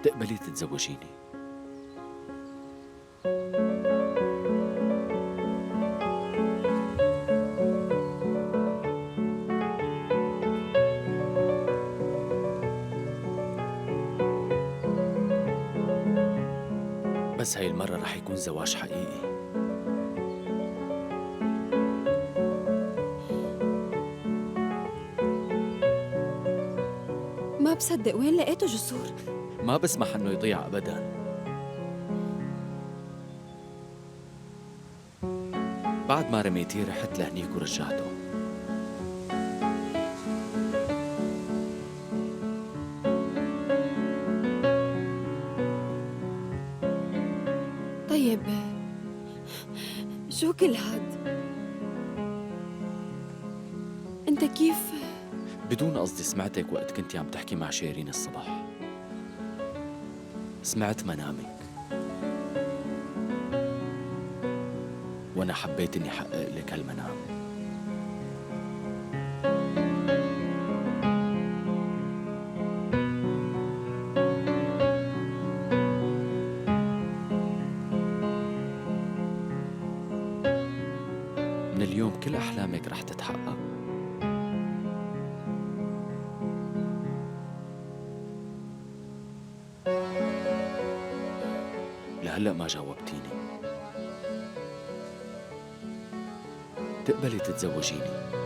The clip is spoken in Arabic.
تقبلي تتزوجيني؟ بس هاي المرة رح يكون زواج حقيقي. ما بصدق، وين لقيته جسور؟ ما بسمح انه يضيع ابدا. بعد ما رميتيه رحت لهنيك ورجعته. طيب، شو كل هاد؟ انت كيف؟ بدون قصدي سمعتك وقت كنتي عم تحكي مع شيرين الصبح. سمعت منامك، وانا حبيت اني احقق لك هالمنام. من اليوم كل احلامك رح تتحقق. لهلا ما جاوبتيني. تقبلي تتزوجيني؟